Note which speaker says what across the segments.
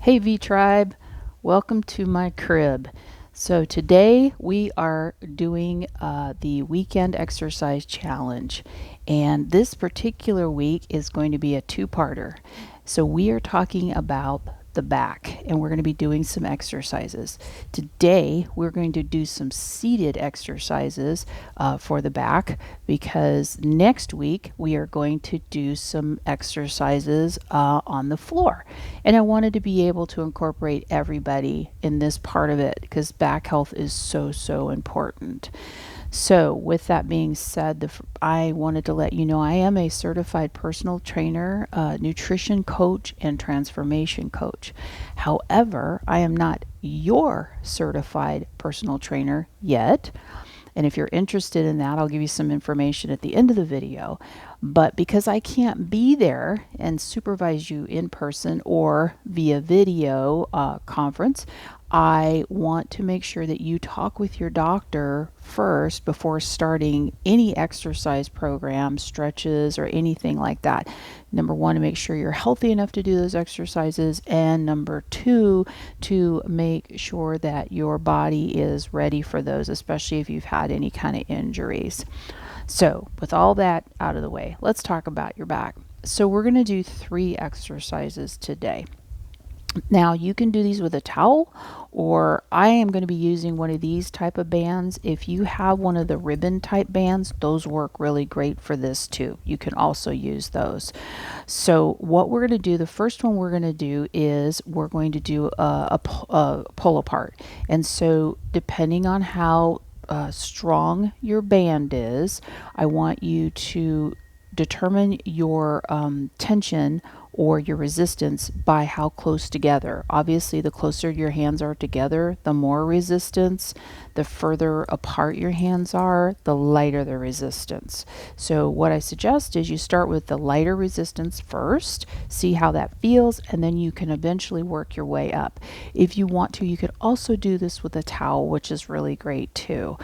Speaker 1: Hey V-Tribe, welcome to my crib. So today we are doing the weekend exercise challenge, and this particular week is going to be a two-parter. So we are talking about the back, and we're going to be doing some exercises. Today we're going to do some seated exercises for the back, because next week we are going to do some exercises on the floor. And I wanted to be able to incorporate everybody in this part of it because back health is so important. So, with that being said, I wanted to let you know I am a certified personal trainer, nutrition coach, and transformation coach. However, I am not your certified personal trainer yet. And if you're interested in that, I'll give you some information at the end of the video. But because I can't be there and supervise you in person or via video conference, I want to make sure that you talk with your doctor first before starting any exercise program, stretches, or anything like that. Number one, to make sure you're healthy enough to do those exercises, and number two, to make sure that your body is ready for those, especially if you've had any kind of injuries. So, with all that out of the way, let's talk about your back. So, we're going to do 3 exercises today. Now, you can do these with a towel, or I am going to be using one of these type of bands. If you have one of the ribbon type bands, those work really great for this too. You can also use those. So what we're going to do, the first one we're going to do is we're going to do a pull apart. And so depending on how strong your band is, I want you to determine your tension or your resistance by how close together. Obviously, the closer your hands are together, the more resistance. The further apart your hands are, the lighter the resistance. So what I suggest is you start with the lighter resistance first, see how that feels, and then you can eventually work your way up. If you want to, you could also do this with a towel, which is really great too.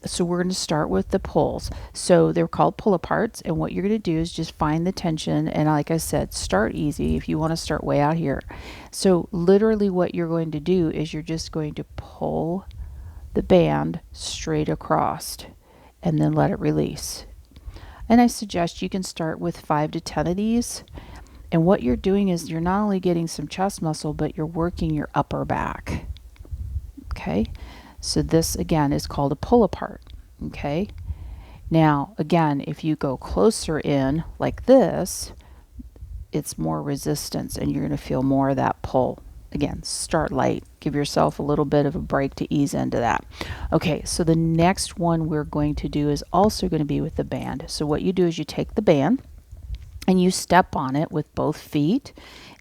Speaker 1: So we're going to start with the pulls. So they're called pull aparts, and what you're going to do is just find the tension, and like I said, start easy if you want to start way out here. So literally what you're going to do is you're just going to pull the band straight across and then let it release. And I suggest you can start with 5 to 10 of these. And what you're doing is you're not only getting some chest muscle, but you're working your upper back. Okay, so this again is called a pull apart. Okay, now again, if you go closer in like this, it's more resistance and you're going to feel more of that pull. Again, start light. Give yourself a little bit of a break to ease into that. Okay, so the next one we're going to do is also going to be with the band. So what you do is you take the band and you step on it with both feet,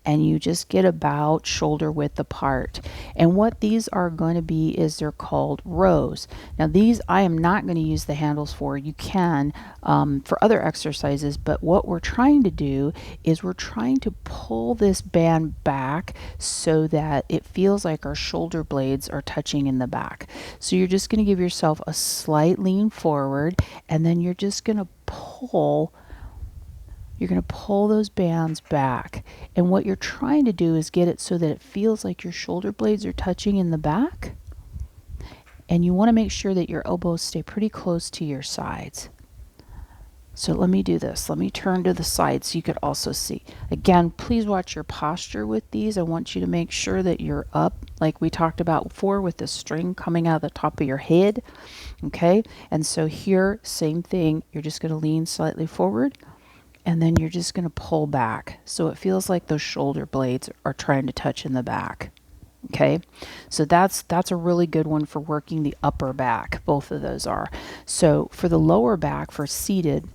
Speaker 1: and you just get about shoulder width apart. And what these are going to be is they're called rows. Now these I am not going to use the handles for. You can for other exercises, but what we're trying to do is we're trying to pull this band back so that it feels like our shoulder blades are touching in the back. So you're just going to give yourself a slight lean forward, and then you're just going to pull. You're going to pull those bands back. And what you're trying to do is get it so that it feels like your shoulder blades are touching in the back. And you want to make sure that your elbows stay pretty close to your sides. So let me do this. Let me turn to the side so you could also see. Again, please watch your posture with these. I want you to make sure that you're up, like we talked about before, with the string coming out of the top of your head. Okay? And so here, same thing. You're just going to lean slightly forward, and then you're just going to pull back so it feels like those shoulder blades are trying to touch in the back. Okay, so that's a really good one for working the upper back. Both of those are. So for the lower back, for seated,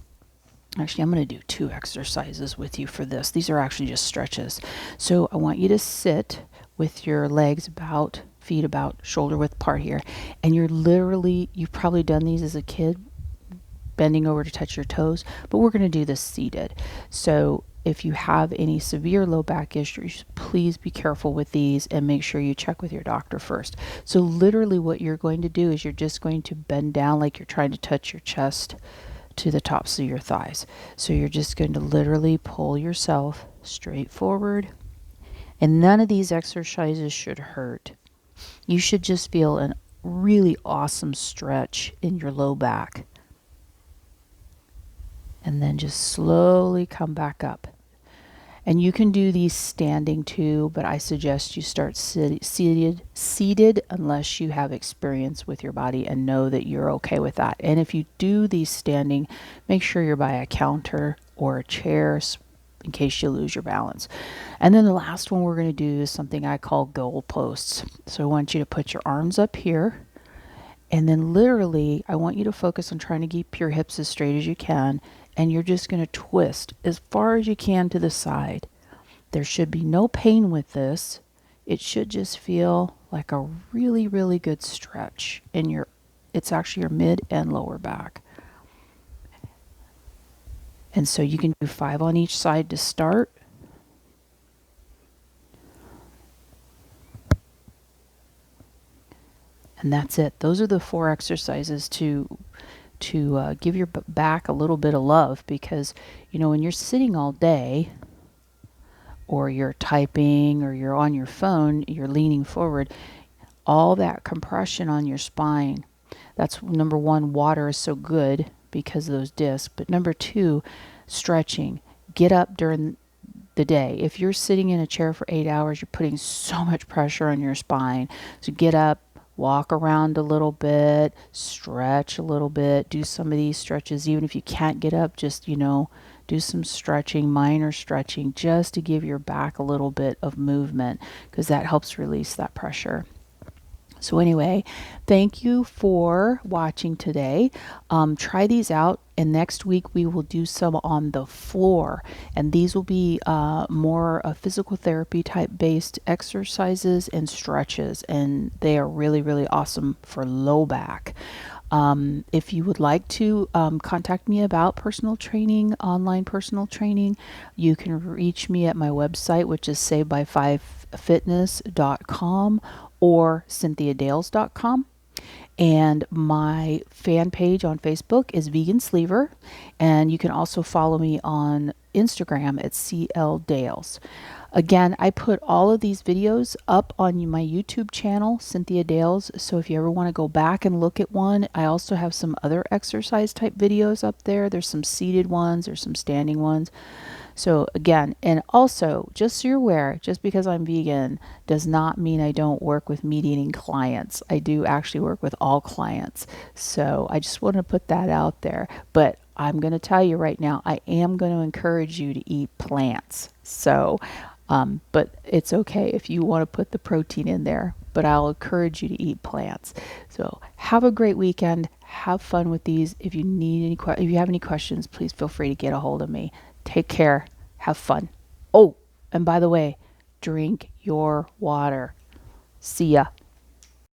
Speaker 1: actually I'm going to do 2 exercises with you for this. These are actually just stretches. So I want you to sit with your legs about, feet about shoulder width apart here, and you've probably done these as a kid, bending over to touch your toes, but we're going to do this seated. So if you have any severe low back issues, please be careful with these and make sure you check with your doctor first. So literally what you're going to do is you're just going to bend down like you're trying to touch your chest to the tops of your thighs. So you're just going to literally pull yourself straight forward, And none of these exercises should hurt. You should just feel a really awesome stretch in your low back. And then just slowly come back up. And you can do these standing too, but I suggest you start seated unless you have experience with your body and know that you're okay with that. And if you do these standing, make sure you're by a counter or a chair in case you lose your balance. And then the last one we're going to do is something I call goal posts. So I want you to put your arms up here. And then literally, I want you to focus on trying to keep your hips as straight as you can. And you're just going to twist as far as you can to the side. There should be no pain with this. It should just feel like a really, really good stretch in your, it's actually your mid and lower back. And so you can do 5 on each side to start. And that's it. Those are the 4 exercises to give your back a little bit of love, because when you're sitting all day or you're typing or you're on your phone, you're leaning forward, all that compression on your spine. That's number 1, water is so good because of those discs. But number 2, stretching. Get up during the day. If you're sitting in a chair for 8 hours, you're putting so much pressure on your spine. So get up, walk around a little bit, stretch a little bit, do some of these stretches. Even if you can't get up, just, do some stretching, minor stretching, just to give your back a little bit of movement, because that helps release that pressure. So anyway, thank you for watching today. Try these out, and next week we will do some on the floor. And these will be more physical therapy type based exercises and stretches. And they are really, really awesome for low back. If you would like to contact me about personal training, online personal training, you can reach me at my website, which is savedby5fitness.com or cynthiadales.com. And my fan page on Facebook is Vegan Sleever. And you can also follow me on Instagram at CLDales. Again, I put all of these videos up on my YouTube channel, Cynthia Dales. So if you ever want to go back and look at one, I also have some other exercise type videos up there. There's some seated ones, there's some standing ones. So again, and also, just so you're aware, just because I'm vegan does not mean I don't work with meat eating clients. I do actually work with all clients. So I just want to put that out there. But I'm going to tell you right now, I am going to encourage you to eat plants. So, but it's okay if you want to put the protein in there, but I'll encourage you to eat plants. So have a great weekend. Have fun with these. If you need any, if you have any questions, please feel free to get a hold of me. Take care. Have fun. Oh, and by the way, drink your water. See ya.